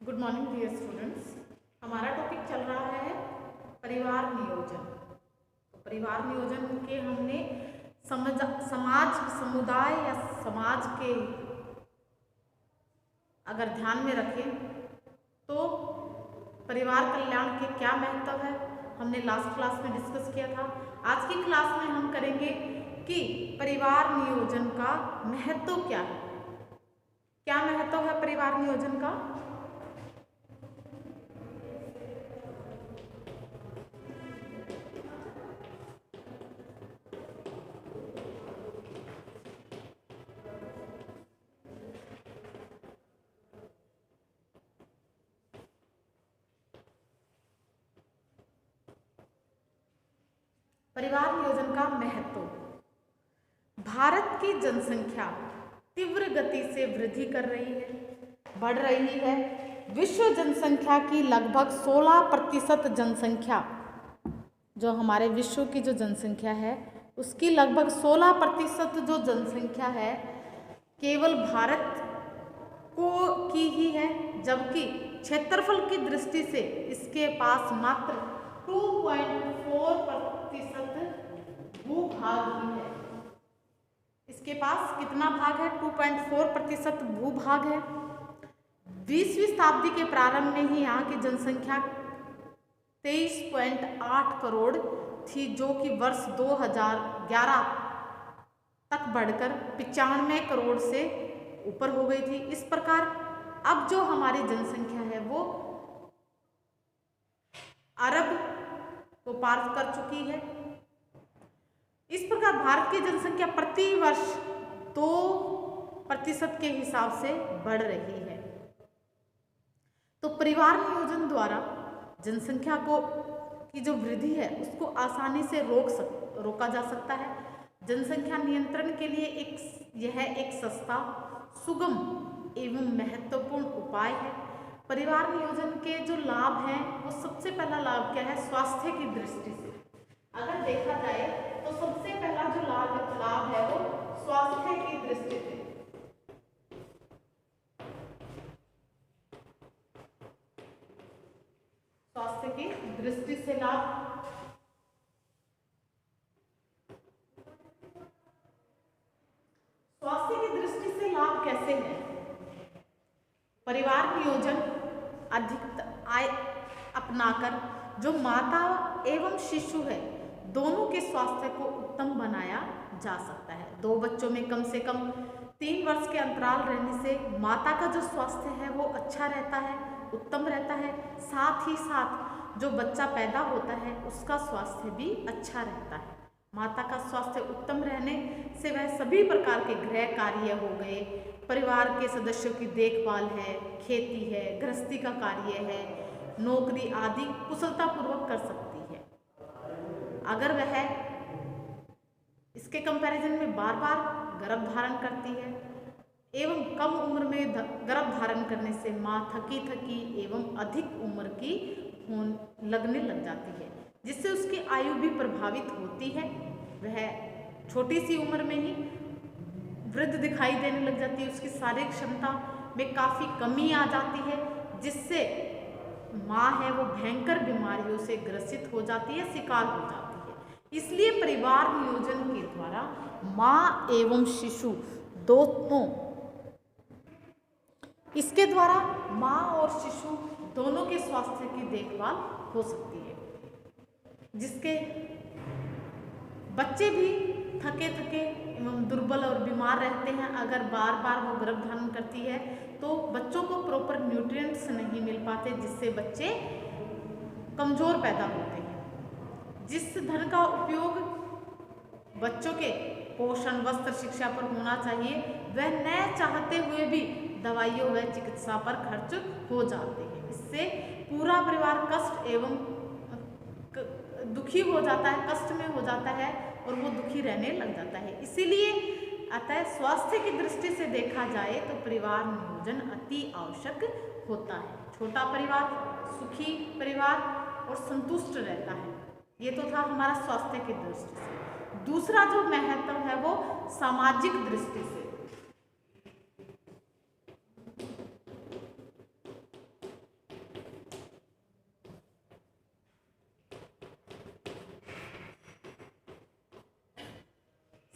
Good morning dear students. हमारा topic चल रहा है परिवार नियोजन। तो परिवार नियोजन के हमने समाज समुदाय या समाज के अगर ध्यान में रखें तो परिवार कल्याण के क्या महत्व है हमने लास्ट क्लास में डिस्कस किया था। आज की क्लास में हम करेंगे कि परिवार नियोजन का महत्व क्या है। क्या महत्व है परिवार नियोजन का? परिवार नियोजन का महत्व। भारत की जनसंख्या तीव्र गति से वृद्धि कर रही है, बढ़ रही है। विश्व जनसंख्या की लगभग 16% जनसंख्या, जो हमारे विश्व की जो जनसंख्या है उसकी लगभग 16% जो जनसंख्या है केवल भारत को की ही है, जबकि क्षेत्रफल की दृष्टि से इसके पास मात्र 2.4% भूभाग ही है। इसके पास कितना भाग है? 2.4% भूभाग है। 20वीं शताब्दी के प्रारंभ में ही यहाँ की जनसंख्या 23.8 करोड़ थी, जो कि वर्ष 2011 तक बढ़कर 95 करोड़ से ऊपर हो गई थी। इस प्रकार अब जो हमारी जनसंख्या है वो अरब को पार कर चुकी है। इस प्रकार भारत की जनसंख्या प्रति वर्ष 2% के हिसाब से बढ़ रही है। तो परिवार नियोजन द्वारा जनसंख्या को की जो वृद्धि है उसको आसानी से रोका जा सकता है। जनसंख्या नियंत्रण के लिए यह एक सस्ता, सुगम एवं महत्वपूर्ण उपाय है। परिवार नियोजन के जो लाभ हैं वो सबसे पहला लाभ क्या है? स्वास्थ्य की दृष्टि से अगर देखा जाए तो सबसे पहला जो लाभ है वो स्वास्थ्य की दृष्टि से। स्वास्थ्य की दृष्टि से लाभ। स्वास्थ्य की दृष्टि से लाभ कैसे है? परिवार नियोजन अधिक आय अपनाकर जो माता एवं शिशु है दोनों के स्वास्थ्य को उत्तम बनाया जा सकता है। 2 बच्चों में कम से कम 3 वर्ष के अंतराल रहने से माता का जो स्वास्थ्य है वो अच्छा रहता है, उत्तम रहता है। साथ ही साथ जो बच्चा पैदा होता है उसका स्वास्थ्य भी अच्छा रहता है। माता का स्वास्थ्य उत्तम रहने से वह सभी प्रकार के गृह कार्य हो गए, परिवार के सदस्यों की देखभाल है, खेती है, गृहस्थी का कार्य है, नौकरी आदि कुशलतापूर्वक कर सकती है। अगर वह इसके कंपैरिजन में बार बार गर्भ धारण करती है एवं कम उम्र में गर्भ धारण करने से माँ थकी एवं अधिक उम्र की लगने लग जाती है, जिससे उसकी आयु भी प्रभावित होती है। वह छोटी सी उम्र में ही वृद्ध दिखाई देने लग जाती है, उसकी शारीरिक क्षमता में काफ़ी कमी आ जाती है, जिससे माँ है वो भयंकर बीमारियों से ग्रसित हो जाती है, शिकार हो जाती है। इसलिए परिवार नियोजन के द्वारा माँ एवं शिशु दोनों, इसके द्वारा माँ और शिशु दोनों के स्वास्थ्य की देखभाल हो सकती है, जिसके बच्चे भी थके एवं दुर्बल और बीमार रहते हैं। अगर बार बार वो गर्भ धारण करती है तो बच्चों को प्रॉपर न्यूट्रिएंट्स नहीं मिल पाते, जिससे बच्चे कमज़ोर पैदा होते हैं। जिस धन का उपयोग बच्चों के पोषण, वस्त्र, शिक्षा पर होना चाहिए वह न चाहते हुए भी दवाइयों व चिकित्सा पर खर्च हो जाते हैं। इससे पूरा परिवार कष्ट एवं दुखी हो जाता है, कष्ट में हो जाता है और वो दुखी रहने लग जाता है। इसीलिए अतः स्वास्थ्य की दृष्टि से देखा जाए तो परिवार नियोजन अति आवश्यक होता है। छोटा परिवार सुखी परिवार और संतुष्ट रहता है। ये तो था हमारा स्वास्थ्य की दृष्टि से। दूसरा जो महत्व है वो सामाजिक दृष्टि से।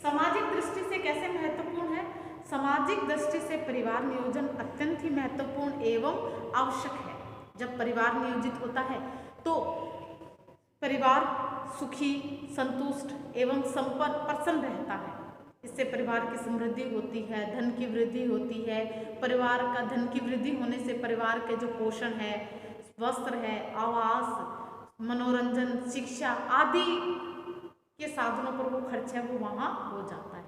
सामाजिक दृष्टि से कैसे महत्वपूर्ण है? सामाजिक दृष्टि से परिवार नियोजन अत्यंत ही महत्वपूर्ण एवं आवश्यक है। जब परिवार नियोजित होता है तो परिवार सुखी, संतुष्ट एवं संपन्न प्रसन्न रहता है। इससे परिवार की समृद्धि होती है, धन की वृद्धि होती है। परिवार का धन की वृद्धि होने से परिवार के जो पोषण है, वस्त्र है, आवास, मनोरंजन, शिक्षा आदि के साधनों पर वो खर्च है वो वहाँ हो जाता है।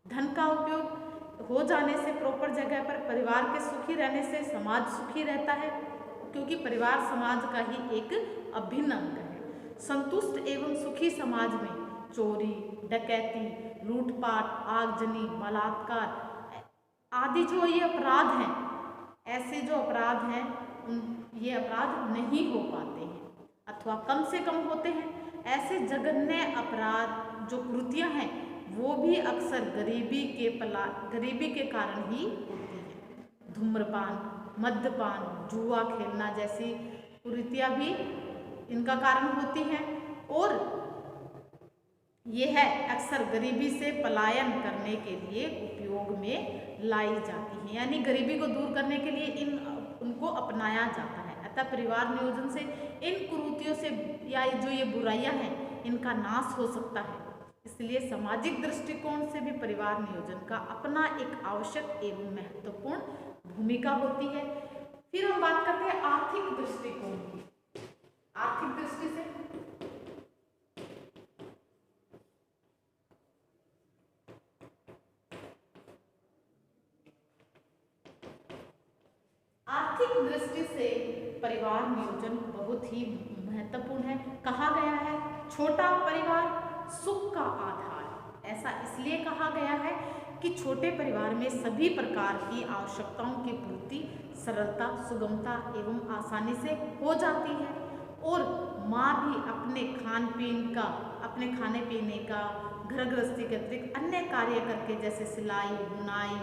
धन का उपयोग हो जाने से प्रॉपर जगह पर परिवार के सुखी रहने से समाज सुखी रहता है, क्योंकि परिवार समाज का ही एक अभिन्न अंग है। संतुष्ट एवं सुखी समाज में चोरी, डकैती, लूटपाट, आगजनी, बलात्कार आदि जो ये अपराध हैं, ऐसे जो अपराध हैं ये अपराध नहीं हो पाते हैं अथवा कम से कम होते हैं। ऐसे जघन्य अपराध जो कृतियाँ हैं वो भी अक्सर गरीबी के कारण ही होती है। धूम्रपान, मद्यपान, जुआ खेलना जैसी कुरीतियाँ भी इनका कारण होती हैं और यह अक्सर गरीबी से पलायन करने के लिए उपयोग में लाई जाती हैं, यानी गरीबी को दूर करने के लिए उनको अपनाया जाता है। अतः परिवार नियोजन से इन कुरीतियों से या जो ये बुराइयां हैं इनका नाश हो सकता है। इसलिए सामाजिक दृष्टिकोण से भी परिवार नियोजन का अपना एक आवश्यक एवं महत्वपूर्ण भूमिका होती है। फिर हम बात करते हैं आर्थिक दृष्टिकोण की। आर्थिक दृष्टि से परिवार नियोजन बहुत ही महत्वपूर्ण है। कहा गया है छोटा परिवार सुख का आधार। ऐसा इसलिए कहा गया है कि छोटे परिवार में सभी प्रकार की आवश्यकताओं की पूर्ति सरलता, सुगमता एवं आसानी से हो जाती है और माँ भी अपने खाने पीने का, घर गृहस्थी के अतिरिक्त अन्य कार्य करके जैसे सिलाई, बुनाई,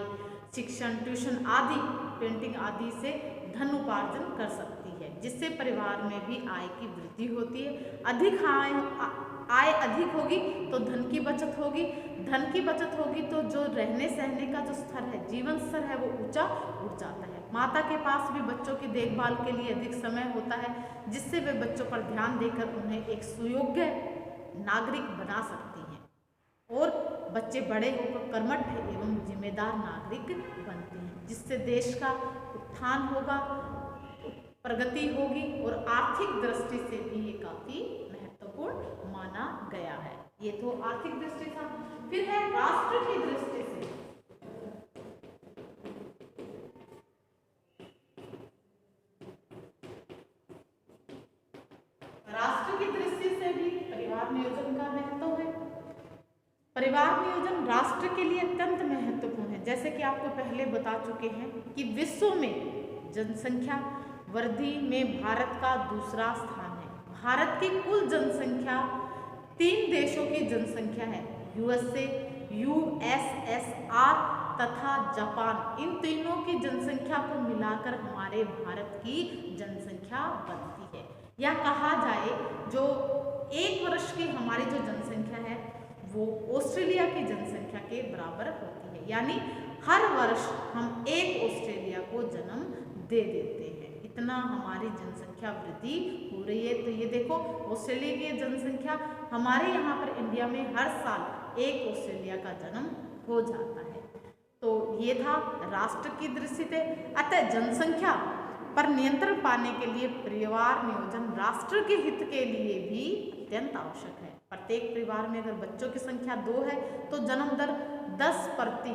शिक्षण, ट्यूशन आदि, पेंटिंग आदि से धन उपार्जन कर सकती है, जिससे परिवार में भी आय की वृद्धि होती है। अधिक आय अधिक होगी तो धन की बचत होगी, धन की बचत होगी तो जो रहने सहने का जो स्तर है, जीवन स्तर है वो ऊंचा उठ जाता है। माता के पास भी बच्चों की देखभाल के लिए अधिक समय होता है, जिससे वे बच्चों पर ध्यान देकर उन्हें एक सुयोग्य नागरिक बना सकती हैं और बच्चे बड़े होकर कर्मठ एवं जिम्मेदार नागरिक बनते हैं, जिससे देश का उत्थान होगा, प्रगति होगी और आर्थिक दृष्टि से भी ये काफी महत्वपूर्ण माना गया है। ये तो आर्थिक दृष्टि था। फिर है राष्ट्र की दृष्टि से। राष्ट्र की दृष्टि से भी परिवार नियोजन का महत्व है। परिवार नियोजन राष्ट्र के लिए अत्यंत महत्वपूर्ण है। जैसे कि आपको पहले बता चुके हैं कि विश्व में जनसंख्या वृद्धि में भारत का दूसरा स्थान है। भारत की कुल जनसंख्या 3 देशों की जनसंख्या है, यूएसए, यूएसएसआर तथा जापान। इन तीनों की जनसंख्या को मिलाकर हमारे भारत की जनसंख्या बनती है। या कहा जाए जो 1 वर्ष की हमारी जो जनसंख्या है वो ऑस्ट्रेलिया की जनसंख्या के बराबर होती है, यानी हर वर्ष हम 1 ऑस्ट्रेलिया को जन्म दे देते हैं। इतना हमारी जनसंख्या वृद्धि हो रही है। तो ये देखो ऑस्ट्रेलिया की जनसंख्या, हमारे यहाँ पर इंडिया में हर साल 1 ऑस्ट्रेलिया का जन्म हो जाता है। तो ये था राष्ट्र की दृष्टि से। अतः जनसंख्या पर नियंत्रण पाने के लिए परिवार नियोजन राष्ट्र के हित के लिए भी अत्यंत आवश्यक है। प्रत्येक परिवार में अगर बच्चों की संख्या 2 है तो जन्म दर 10 प्रति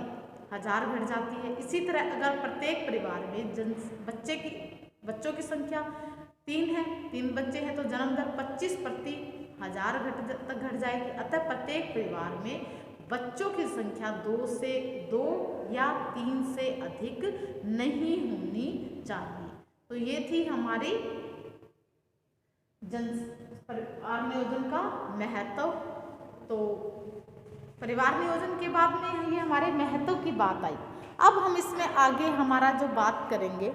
1000 घट जाती है। इसी तरह अगर प्रत्येक परिवार में बच्चों की संख्या 3 है, 3 बच्चे हैं तो जन्म दर 25 प्रति 1000 तक घट जाएगी। अतः प्रत्येक परिवार में बच्चों की संख्या 2 या 3 से अधिक नहीं होनी चाहिए। तो ये थी हमारी परिवार नियोजन का महत्व। तो परिवार नियोजन के बाद में ये हमारे महत्व की बात आई। अब हम इसमें आगे हमारा जो बात करेंगे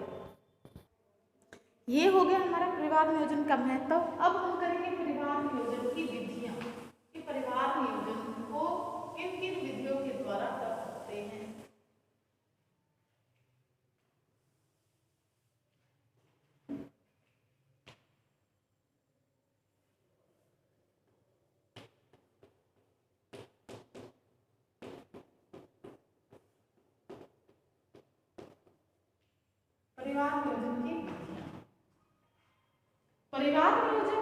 ये हो गया हमारा परिवार नियोजन का महत्व। अब हम करेंगे परिवार नियोजन की विधियां कि परिवार नियोजन को किन किन विधियों के द्वारा कर सकते हैं। परिवार नियोजन की विधियां। परिवार नियोजन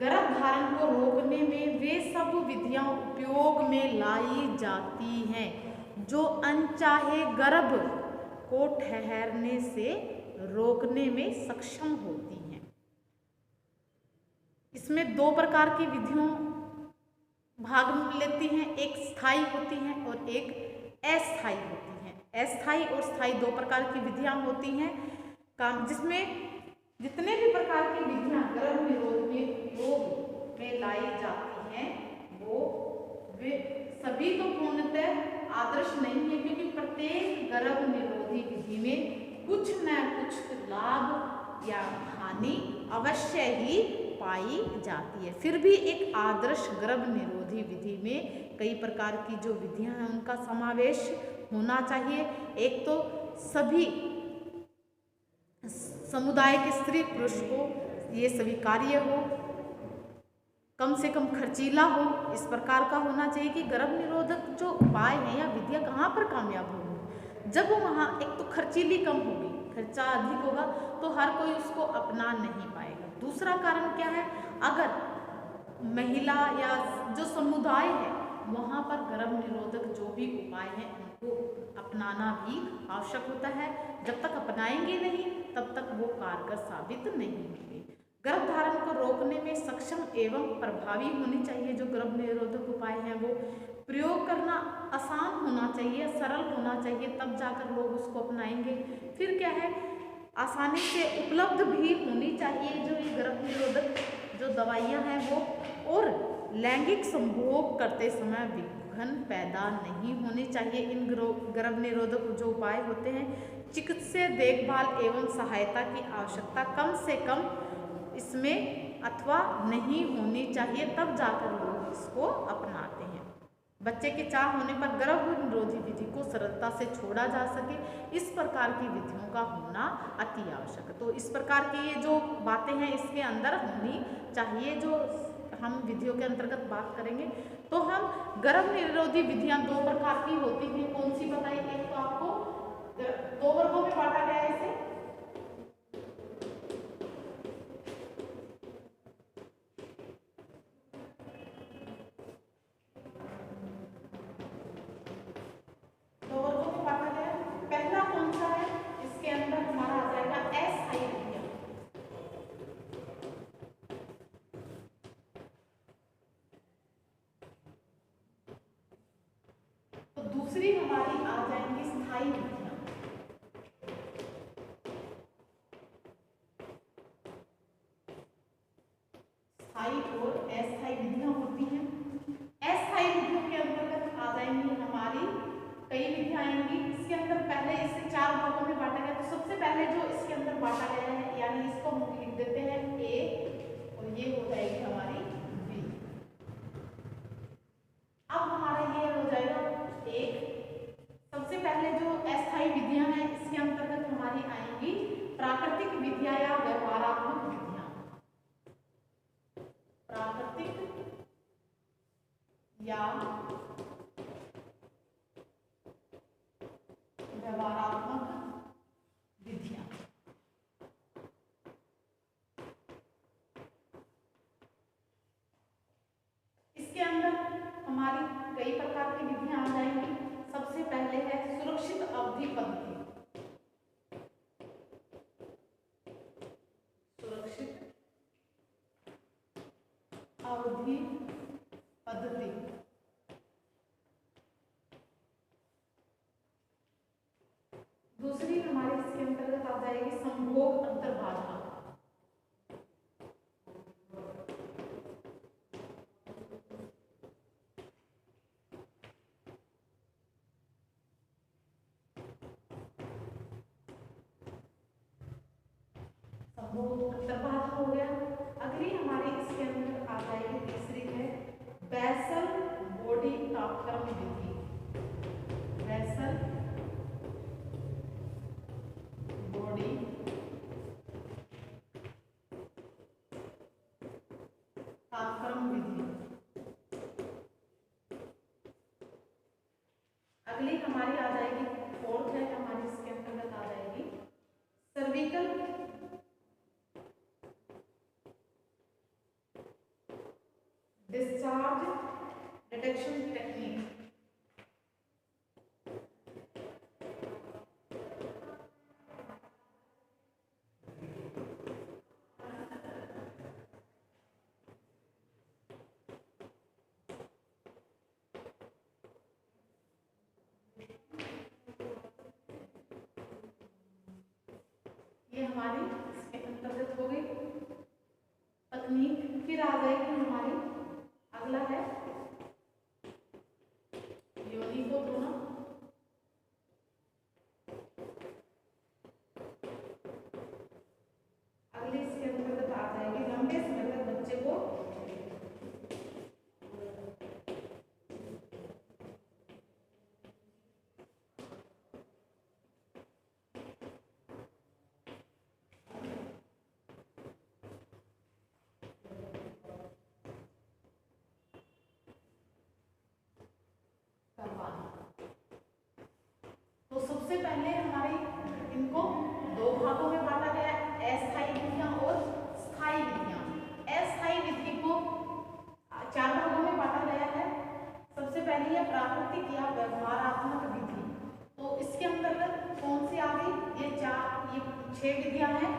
गर्भधारण को रोकने में वे सब विधियां उपयोग में लाई जाती हैं जो अनचाहे गर्भ को ठहरने से रोकने में सक्षम होती हैं। इसमें दो प्रकार की विधियों भाग लेती हैं, एक स्थायी होती हैं और एक अस्थायी होती हैं। अस्थायी और स्थायी दो प्रकार की विधियां होती हैं काम, जिसमें जितने भी प्रकार की विधियां गर्भ निरोध में उपयोग में लाई जाती हैं वो वे सभी तो पूर्णतः आदर्श नहीं है, क्योंकि प्रत्येक गर्भ निरोधी विधि में कुछ न कुछ लाभ या हानि अवश्य ही पाई जाती है। फिर भी एक आदर्श गर्भ निरोधी विधि में कई प्रकार की जो विधियां हैं उनका समावेश होना चाहिए। एक तो सभी समुदाय के स्त्री पुरुष को ये स्वीकार्य हो, कम से कम खर्चीला हो, इस प्रकार का होना चाहिए कि गर्भ निरोधक जो उपाय हैं या विधियां कहाँ पर कामयाब होंगी, जब वहाँ एक तो खर्चीली कम होगी, खर्चा अधिक होगा तो हर कोई उसको अपना नहीं पाएगा। दूसरा कारण क्या है, अगर महिला या जो समुदाय है वहाँ पर गर्भ निरोधक जो भी उपाय हैं उनको अपनाना भी आवश्यक होता है। जब तक अपनाएंगे नहीं तब तक वो कारगर साबित नहीं होंगे। गर्भधारण को रोकने में सक्षम एवं प्रभावी होनी चाहिए। जो गर्भ निरोधक उपाय हैं वो प्रयोग करना आसान होना चाहिए, सरल होना चाहिए, तब जाकर लोग उसको अपनाएंगे। फिर क्या है, आसानी से उपलब्ध भी होनी चाहिए जो ये गर्भ निरोधक जो दवाइयाँ हैं वो, और लैंगिक संभोग करते समय विघ्न पैदा नहीं होने चाहिए। इन गर्भ निरोधक जो उपाय होते हैं चिकित्सीय देखभाल एवं सहायता की आवश्यकता कम से कम इसमें अथवा नहीं होनी चाहिए, तब जाकर लोग इसको अपनाते हैं। बच्चे के चाह होने पर गर्भ निरोधी विधि को सरलता से छोड़ा जा सके, इस प्रकार की विधियों का होना अति आवश्यक है। तो इस प्रकार की ये जो बातें हैं इसके अंदर होनी चाहिए। जो हम विधियों के अंतर्गत बात करेंगे तो हम गर्भ निरोधी विधियां दो प्रकार की होती हैं। कौन सी बताइए? एक तो आपको दो वर्गों में बांटा गया है इसे। दो वर्गों में बांटा गया। पहला कौन सा है? इसके अंदर हमारा आ जाएगा अस्थायी विधियां। तो दूसरी हमारी आ जाएंगी स्थायी विधियां। स्थायी और अस्थायी विधियां होती हैं। अस्थायी विधियों के अंतर्गत आ जाएंगी हमारी कई विधियां आएंगी। इसके अंदर पहले इसे चार भागों में बांटा गया। तो सबसे पहले जो इसके अंदर बांटा गया है, यानी इसको हम लिख देते हैं ए, और ये हो जाएगी हमारी बी। अब हमारा ये हो जाएगा एक। सबसे पहले जो अस्थायी विधियां हैं इसके अंतर्गत हमारी आएंगी प्राकृतिक विधियां या व्यवहारात्मक विधियां। प्राकृतिक या व्यवहारात्मक विधियां। इसके अंदर हमारी कई प्रकार की विधियां आ जाएंगी। सबसे पहले है सुरक्षित अवधि पद्धति। सुरक्षित अवधि पद्धति। दूसरी हमारे इसके अंतर्गत आ जाएगी संभोग अंतर्बाधा। संभोग अंतर्बाधा हो गया। अगली हमारी इसके अंदर आ जाएगी तीसरी है बेसल बॉडी टॉप तापक्रम विधि, बेसल बॉडी तापक्रम विधि। अगली हमारी आ जाएगी, फोर्थ है हमारी, इसके अंतर्गत आ जाएगी सर्विकल डिस्चार्ज डिटेक्शन टेक्निक। ये हमारी इसके अंतर्गत हो गई तकनीक। फिर आ जाएगी हमारी, अगला है योनि को धोना। अगले इसके अंतर्गत आ जाएगी लंबे समय तक बच्चे को तो सबसे पहले हमारे इनको दो भागों में बांटा गया है, अस्थायी विधियां और स्थायी विधियां। अस्थायी विधि को 4 भागों में बांटा गया है। सबसे पहली है प्राकृतिक या व्यवहारात्मक विधि। तो इसके अंतर्गत कौन सी आ गई? ये 6 विधियां हैं।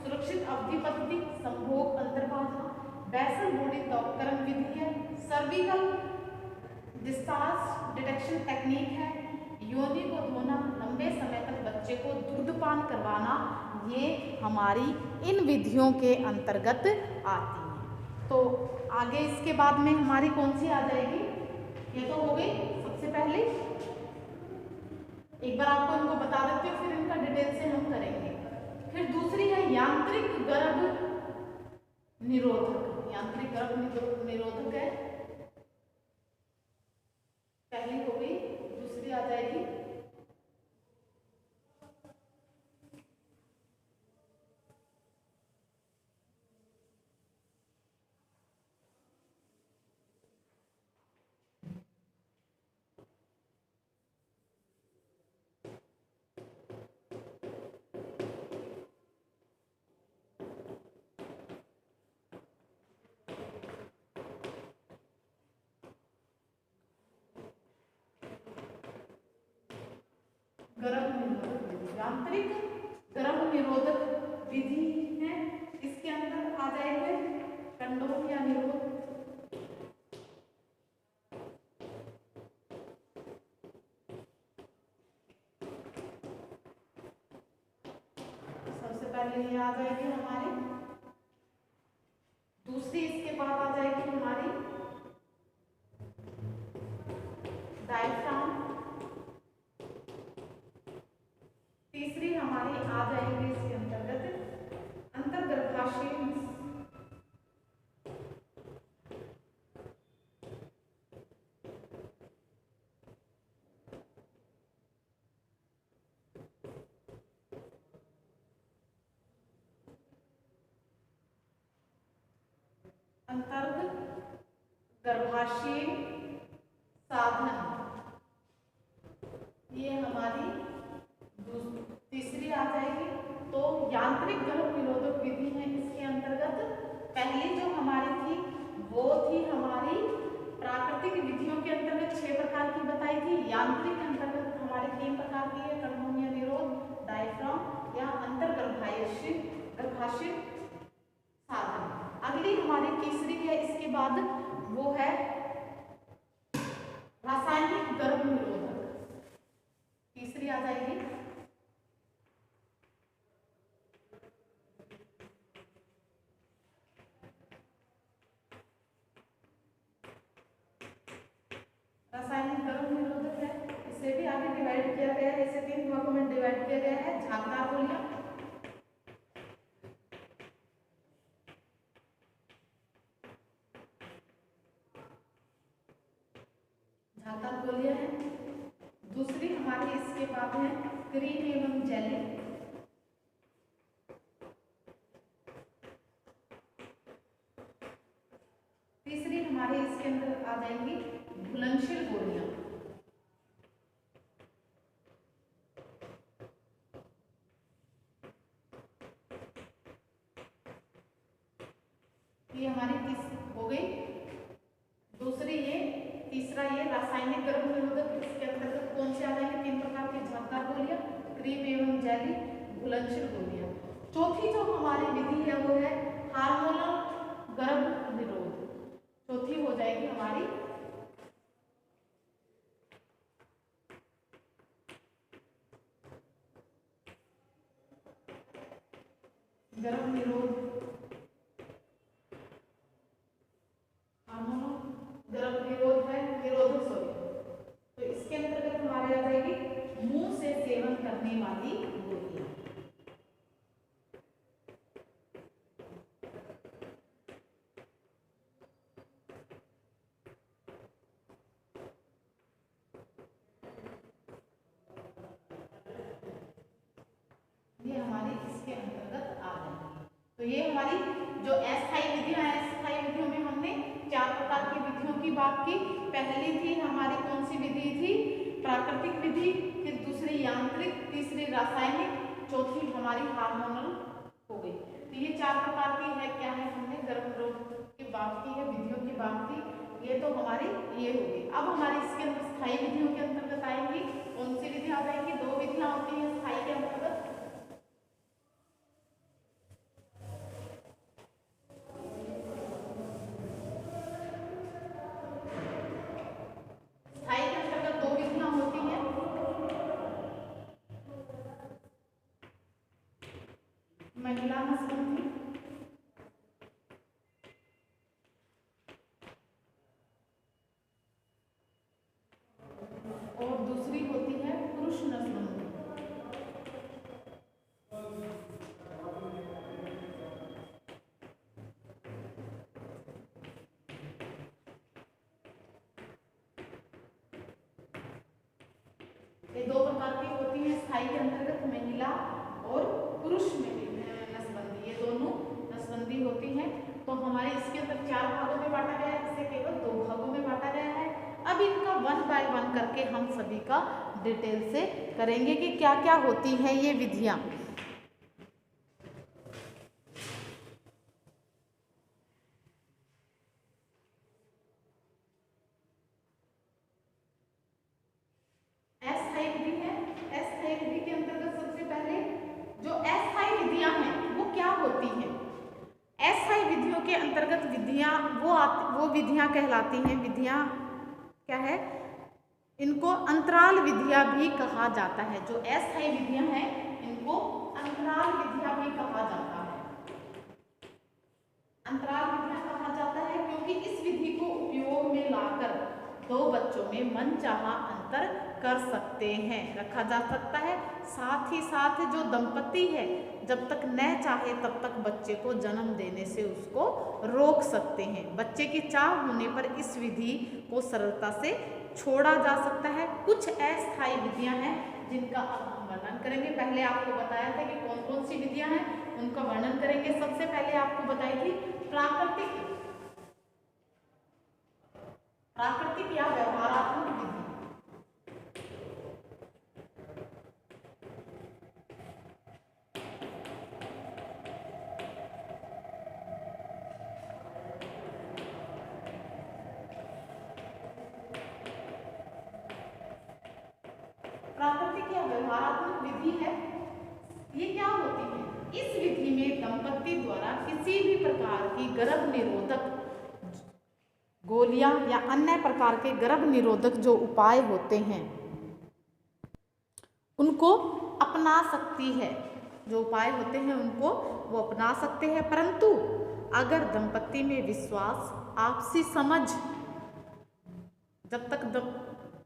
सुरक्षित अवधि पद्धति, संभोग अंतर्बाधा, बेसल बॉडी तापक्रम विधि है, सर्विकल डिस्चार्ज डिटेक्शन टेक्निक है, योनि को धोना, लंबे समय तक बच्चे को दुग्धपान करवाना, ये हमारी इन विधियों के अंतर्गत आती हैं। तो आगे इसके बाद में हमारी कौन सी आ जाएगी? ये तो हो गई सबसे पहले, एक बार आपको इनको बता देती हूँ, फिर इनका डिटेल से हम करेंगे। फिर दूसरी है यांत्रिक गर्भ निरोधक। यांत्रिक गर्भ निरोधक है, पहली हो गई। दूसरी आ जाएगी गर्भ निरोधक विधि। यांत्रिक गर्भ निरोधक विधि है, इसके अंदर आ जाएंगे कंडोम या निरोध, सबसे पहले ये आ जाएगी हमारी। दूसरी इसके बाद आ जाएगी हमारी डायफ्राम। तीसरी हमारी आ जाएगी इसके अंतर्गत अंतर्गर्भाशय, गर्भाशय साधन, ये हमारी तीसरी आ जाएगी। तो यांत्रिक गर्भ निरोधक विधि है, इसके अंतर्गत पहली जो हमारी थी वो थी हमारी प्राकृतिक विधियों के अंतर्गत 6 प्रकार की बताई थी। यांत्रिक के अंतर्गत हमारे 3 प्रकार की है, कंडोम या निरोध, डायफ्राम या गर्भाशय साधन। अगली हमारी तीसरी है इसके बाद, वो है रासायनिक गर्भ निरोधक। तीसरी आ जाएगी रासायनिक गर्भ निरोधक है, इसे भी आगे डिवाइड किया गया है, इसे 3 भागों में डिवाइड किया गया है। झागदार गोलियां, झागदार आ जाएंगी घुलनशील गोलियां। ये हमारी हो गई दूसरी। ये तीसरा ये रासायनिक गर्भ निरोधक, इसके अंतर्गत कौन से आ जाएंगे? 3 प्रकार की झागदार गोलियां, क्रीम एवं जेली, घुलनशील गोलियां। चौथी जो हमारी विधि है वो है हार्मोनल गर्भ निरोध। चौथी हो जाएगी हमारी गर्भ निरोध, हार्मोनल गर्भ निरोध है, निरोधक सॉरी। तो इसके अंतर्गत हमारे आ जाएगी मुंह से सेवन करने वाली गोलियां। ये हमारी इसके अंतर्गत आ जाएगी। तो ये हमारी जो अस्थायी विधियां हैं, अस्थायी विधियों में हमने 4 प्रकार की विधियों की बात की। पहली थी हमारी कौन सी विधि थी? प्राकृतिक विधि, फिर दूसरी यांत्रिक, तीसरी रासायनिक, चौथी हमारी हार्मोनल हो गई। तो ये 4 प्रकार की है, क्या है? हमने गर्भ निरोध की बात की है, विधियों की बात की। ये तो हमारी ये होगी। अब हमारी इसके अंदर स्थायी विधियों के अंतर्गत आएंगी कौन सी विधि आ जाएगी? 2 विधियां होती हैं स्थायी के अंतर्गत। महिला नसबंदी और दूसरी होती है पुरुष नसबंदी। ये 2 प्रकार की होती है स्थायी के अंतर्गत, महिला और पुरुष में नसबंदी। ये दोनों नसबंदी होती हैं। तो हमारे इसके अंदर 4 भागों में बांटा गया है, इसे केवल 2 भागों में बांटा गया है। अब इनका 1 बाय 1 करके हम सभी का डिटेल से करेंगे कि क्या क्या होती हैं ये विधियां। अस्थायी विधि है। अस्थायी विधि के अंतर्गत सबसे पहले जो अस्थायी विधियां हैं वो क्या होती हैं? अस्थायी विधियों के अंतर्गत विधियां वो विधियां कहलाती हैं। विधियां क्या है? इनको अंतराल विधियां भी कहा जाता है। जो अस्थायी विधियां हैं इनको अंतराल विधियां भी कहा जाता है। अंतराल विधियां कहा जाता है क्योंकि इस विधि को उपयोग में लाकर 2 बच्चों में मनचाहा अंतर कर सकते हैं, रखा जा सकता है। साथ ही साथ जो दंपति है जब तक न चाहे तब तक बच्चे को जन्म देने से उसको रोक सकते हैं। बच्चे की चाह होने पर इस विधि को सरलता से छोड़ा जा सकता है। कुछ अस्थायी विधियां हैं जिनका अब हम वर्णन करेंगे। पहले आपको बताया था कि कौन कौन सी विधियां हैं, उनका वर्णन करेंगे। सबसे पहले आपको बताई थी प्राकृतिक या व्यवहारात्मक विधि। प्राकृतिक या व्यवहारात्मक विधि है। ये क्या होती है? इस विधि में दंपति द्वारा किसी भी प्रकार की गर्भ निरोधक गोलियां या अन्य प्रकार के गर्भ निरोधक जो उपाय होते हैं उनको अपना सकती है। जो उपाय होते हैं उनको वो अपना सकते हैं, परंतु अगर दंपति में विश्वास, आपसी समझ, जब तक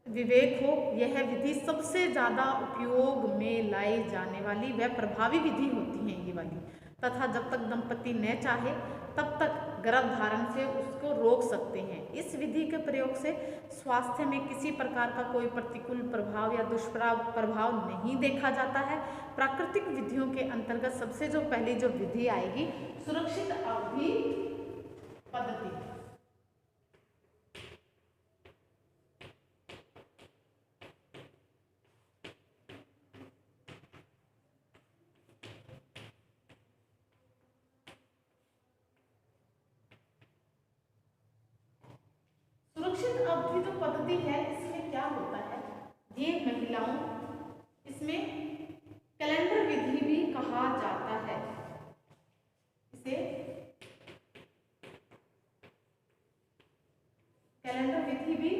विवेक हो, यह विधि सबसे ज़्यादा उपयोग में लाई जाने वाली व प्रभावी विधि होती है ये वाली। तथा जब तक दंपति न चाहे तब तक गर्भधारण से उसको रोक सकते हैं। इस विधि के प्रयोग से स्वास्थ्य में किसी प्रकार का कोई प्रतिकूल प्रभाव या दुष्प्रभाव नहीं देखा जाता है। प्राकृतिक विधियों के अंतर्गत सबसे जो पहली जो विधि आएगी सुरक्षित अवधि पद्धति। अवधि जो पद्धति है इसमें क्या होता है, ये महिलाओं, इसमें कैलेंडर विधि भी कहा जाता है, इसे कैलेंडर विधि भी,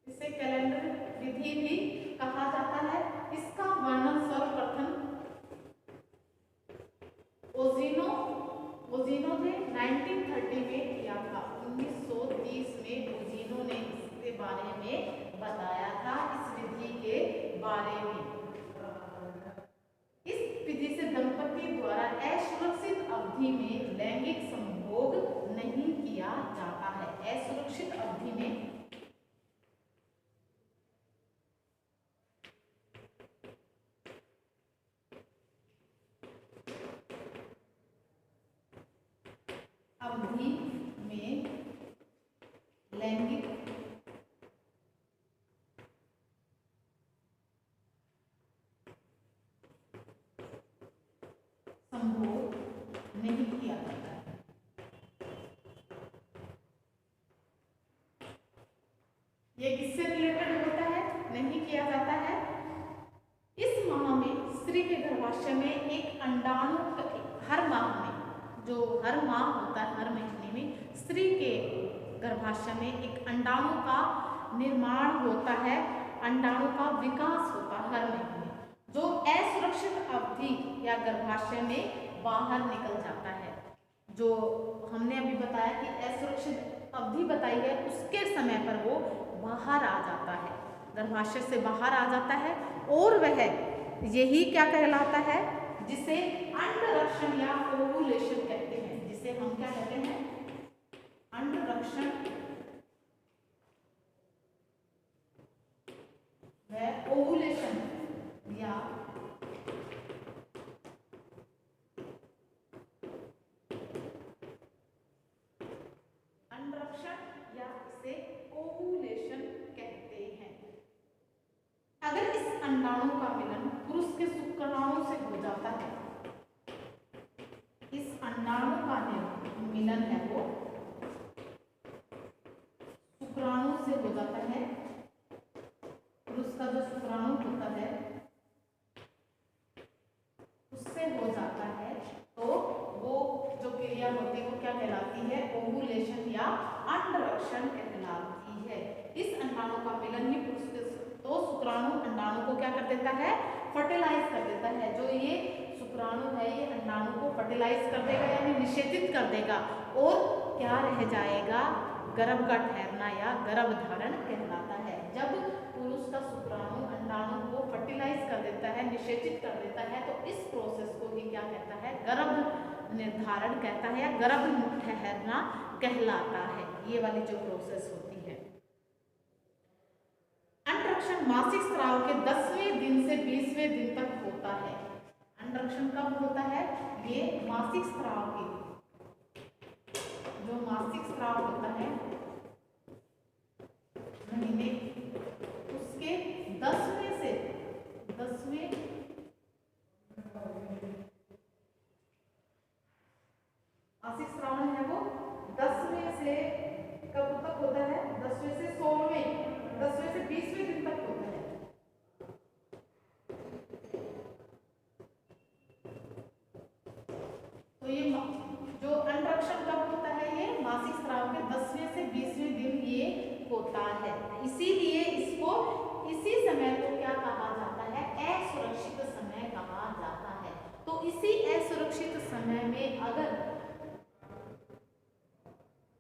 इसे कैलेंडर विधि भी कहा जाता है। इसका वर्णन सर्वप्रथम ओजिनो ने 1930 में किया था। 1930 में ओजिनो ने इसके बारे में बताया था, इस विधि के बारे में। इस विधि से दंपति द्वारा असुरक्षित अवधि में लैंगिक संभोग नहीं किया जाता है। असुरक्षित अवधि में लैंगिक संभोग नहीं किया जाता है। ये किससे रिलेटेड होता है, नहीं किया जाता है। इस माह में स्त्री के गर्भाशय में एक अंडाणु, हर माह में, जो हर माह होता है, हर महीने में स्त्री के गर्भाशय में एक अंडाणु का निर्माण होता है, अंडाणु का विकास होता है हर महीने, जो असुरक्षित अवधि या गर्भाशय में बाहर निकल जाता है। जो हमने अभी बताया कि असुरक्षित अवधि बताई है, उसके समय पर वो बाहर आ जाता है, गर्भाशय से बाहर आ जाता है, और वह यही क्या कहलाता है, जिसे अंडरक्षण या ओवुलेशन कहते हैं, जिसे हम क्या कहते हैं, अंडरक्षण व ओवुलेशन या अंडरक्षण या इसे ओवुलेशन कहते हैं। अगर इस अंडाणु का मिलन पुरुष के शुक्राणु से हो जाता है, इस अंडाणु का मिलन है वो शुक्राणु से हो जाता है, पुरुष का जो शुक्राणु होता है उससे हो जाता है, तो वो जो क्रिया होती है वो क्या कहलाती है, ओवुलेशन या अंडरक्षण कहलाती है। इस अंडाणु का मिलन ही पुरुष के, तो शुक्राणु अंडाणु को क्या कर देता है, फर्टिलाइज कर देता है। जो ये शुक्राणु है ये अंडाणु को फर्टिलाइज कर देगा, यानी निषेचित कर देगा, और क्या रह जाएगा, गर्भ का ठहरना या गर्भ धारण कहलाता है। जब पुरुष का शुक्राणु अंडाणु को फर्टिलाइज कर देता है, निषेचित कर देता है, तो इस प्रोसेस को ही क्या कहता है, गर्भ निर्धारण कहता है या गर्भ ठहरना कहलाता है। ये वाली जो प्रोसेस होती है। अंडरक्षण मासिक स्राव के 10वें दिन से 20वें दिन तक होता है। अंडरक्षण कब होता है, ये मासिक स्राव के, जो मासिक स्राव होता है महीने, उसके 10वें से 10वें मासिक स्राव है वो 10वें से कब तक होता है, 10वें से 16वें, 10वें से 20वें दिन तक होता है। तो ये जो अंडरक्षण कब होता है, ये मासिक स्राव के 10वें से 20वें दिन ये होता है। इसीलिए इसको, इसी समय को क्या कहा जाता है, असुरक्षित समय कहा जाता है। तो इसी असुरक्षित समय में अगर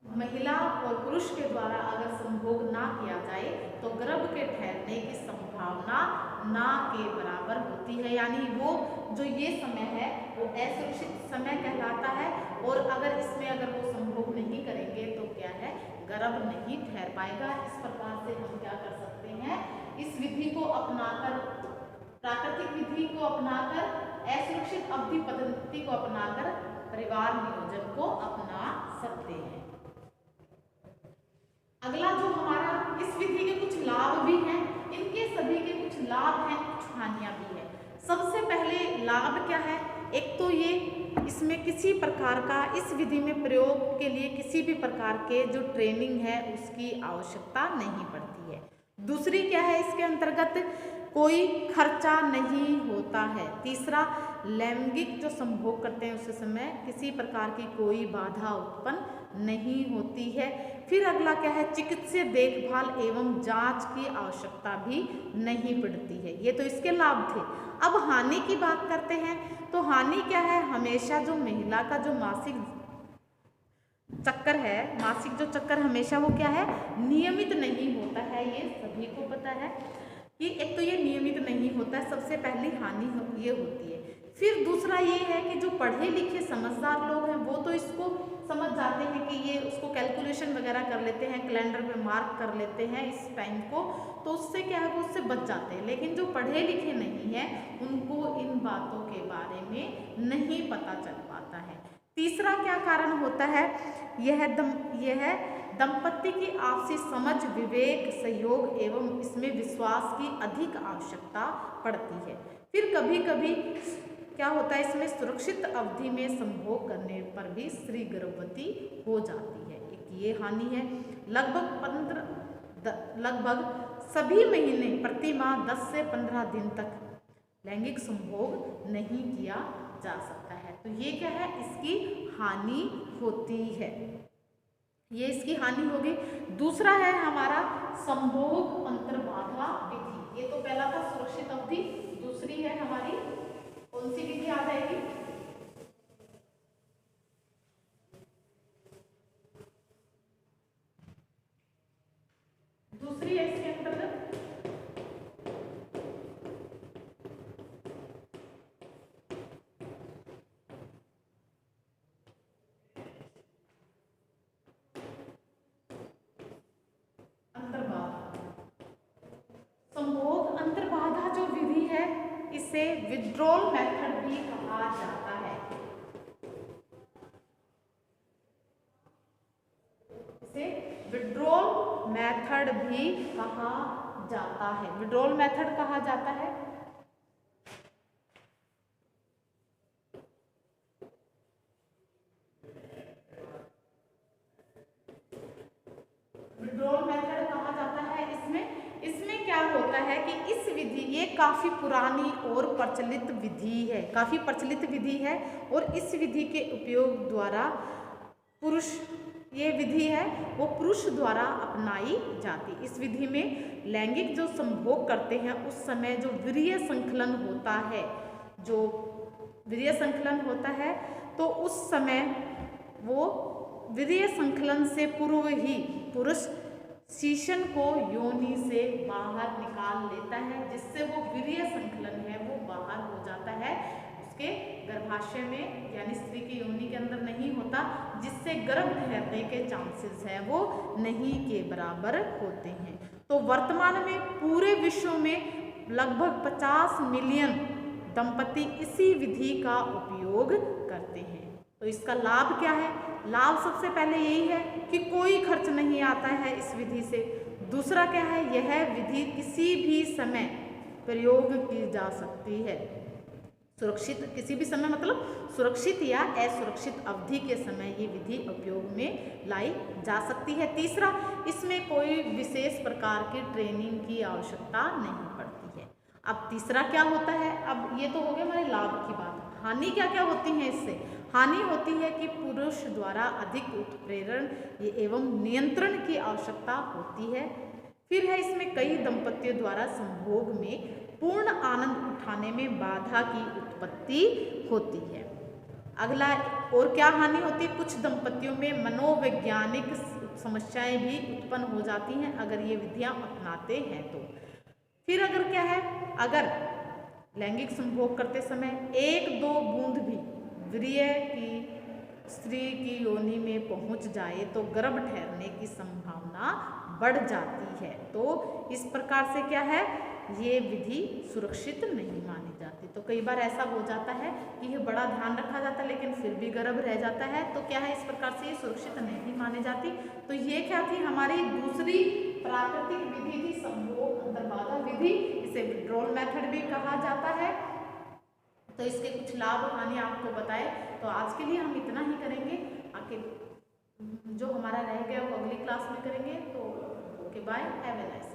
महिला और पुरुष के द्वारा अगर संभोग ना किया जाए तो गर्भ के ठहरने की संभावना ना के बराबर होती है, यानी वो जो ये समय है वो असुरक्षित समय कहलाता है। और अगर इसमें अगर वो संभोग नहीं करेंगे तो क्या है, गर्भ नहीं ठहर पाएगा। इस प्रकार से हम क्या कर सकते हैं, इस विधि को अपनाकर, प्राकृतिक विधि को अपनाकर, असुरक्षित अवधि पद्धति को अपनाकर परिवार नियोजन को अपना सकते हैं। अगला जो हमारा, इस विधि के कुछ लाभ भी हैं, इनके सभी के कुछ लाभ हैं, कुछ हानियां भी है। सबसे पहले लाभ क्या है एक तो ये इसमें किसी प्रकार का इस विधि में प्रयोग के लिए किसी भी प्रकार के जो ट्रेनिंग है उसकी आवश्यकता नहीं पड़ती है। दूसरी क्या है, इसके अंतर्गत कोई खर्चा नहीं होता है। तीसरा, लैंगिक जो संभोग करते हैं उस समय किसी प्रकार की कोई बाधा उत्पन्न नहीं होती है। फिर अगला क्या है, चिकित्सीय देखभाल एवं जांच की आवश्यकता भी नहीं पड़ती है। ये तो इसके लाभ थे। अब हानि की बात करते हैं तो हानि क्या है, हमेशा जो महिला का जो मासिक चक्कर है, मासिक जो चक्कर हमेशा वो क्या है, नियमित नहीं होता है। ये सभी को पता है कि एक तो ये नियमित नहीं होता है, सबसे पहली हानि ये होती है। फिर दूसरा ये है कि जो पढ़े लिखे समझदार लोग हैं वो तो इसको समझ जाते हैं कि ये उसको कैलकुलेशन वगैरह कर लेते हैं, कैलेंडर पे मार्क कर लेते हैं इस टाइम को, तो उससे क्या है वो उससे बच जाते हैं। लेकिन जो पढ़े लिखे नहीं हैं उनको इन बातों के बारे में नहीं पता चल पाता है। तीसरा क्या कारण होता है, यह दंपति की आपसी समझ, विवेक, सहयोग एवं इसमें विश्वास की अधिक आवश्यकता पड़ती है। फिर कभी कभी क्या होता है, इसमें सुरक्षित अवधि में संभोग करने पर भी स्त्री गर्भवती हो जाती है। एक ये हानि है। लगभग सभी महीने प्रति माह 10 से 15 दिन तक लैंगिक संभोग नहीं किया जा सकता है। तो ये क्या है, इसकी हानि होती है, ये इसकी हानि होगी। दूसरा है हमारा संभोग अंतर्बाधा विधि। ये तो पहला था सुरक्षित अवधि, दूसरी है हमारी कौन सी विधि आ जाएगी, दूसरी है इसके अंतर्गत संभोग अंतर्बाधा जो विधि है इसे विड्रॉल मेथड भी कहा जाता है। इसे विड्रॉल मेथड भी कहा जाता है। विड्रॉल मेथड कहा जाता है। विड्रॉल मेथड कहा जाता है। इसमें क्या होता है कि इस विधि, ये काफी पुरानी और प्रचलित विधि है, काफी प्रचलित विधि है और इस विधि के उपयोग द्वारा पुरुष, ये विधि है वो पुरुष द्वारा अपनाई जाती। इस विधि में लैंगिक जो संभोग करते हैं उस समय जो वीर्य संकलन होता है, जो वीर्य संकलन होता है तो उस समय वो वीर्य संकलन से पूर्व ही पुरुष शीशन को योनि से बाहर निकाल लेता है, जिससे वो वीर्य संकलन है वो बाहर हो जाता है, उसके गर्भाशय में यानी स्त्री की योनि के अंदर नहीं होता, जिससे गर्भ ठहरने के चांसेस है वो नहीं के बराबर होते हैं। तो वर्तमान में पूरे विश्व में लगभग 50 मिलियन दंपति इसी विधि का उपयोग करते हैं। तो इसका लाभ क्या है, लाभ सबसे पहले यही है कि कोई खर्च नहीं आता है इस विधि से। दूसरा क्या है, यह विधि किसी भी समय प्रयोग की जा सकती है, सुरक्षित किसी भी समय मतलब सुरक्षित या असुरक्षित अवधि के समय ये विधि उपयोग में लाई जा सकती है। तीसरा, इसमें कोई विशेष प्रकार की ट्रेनिंग की आवश्यकता नहीं पड़ती है। अब तीसरा क्या होता है, अब ये तो हो गया हमारे लाभ की बात। हानि क्या क्या होती है इससे, हानि होती है कि पुरुष द्वारा अधिक उत्प्रेरण एवं नियंत्रण की आवश्यकता होती है। फिर है इसमें कई दंपतियों द्वारा संभोग में पूर्ण आनंद उठाने में बाधा की उत्पत्ति होती है। अगला और क्या हानि होती है, कुछ दंपतियों में मनोवैज्ञानिक समस्याएं भी उत्पन्न हो जाती हैं अगर ये विधियां अपनाते हैं तो। फिर अगर क्या है, अगर लैंगिक संभोग करते समय 1-2 बूंद भी वीर्य की स्त्री की योनि में पहुंच जाए तो गर्भ ठहरने की संभावना बढ़ जाती है। तो इस प्रकार से क्या है, ये विधि सुरक्षित नहीं मानी जाती। तो कई बार ऐसा हो जाता है कि ये बड़ा ध्यान रखा जाता है लेकिन फिर भी गर्भ रह जाता है, तो क्या है, इस प्रकार से ये सुरक्षित नहीं मानी जाती। तो ये क्या थी, हमारी दूसरी प्राकृतिक विधि थी संभोग अंतर्बाधा विधि, इसे विड्रॉल मेथड भी कहा जाता है। तो इसके कुछ लाभ और हानि आपको बताए। तो आज के लिए हम इतना ही करेंगे, आखिर जो हमारा रह गया वो अगली क्लास में करेंगे। तो okay bye, have a nice.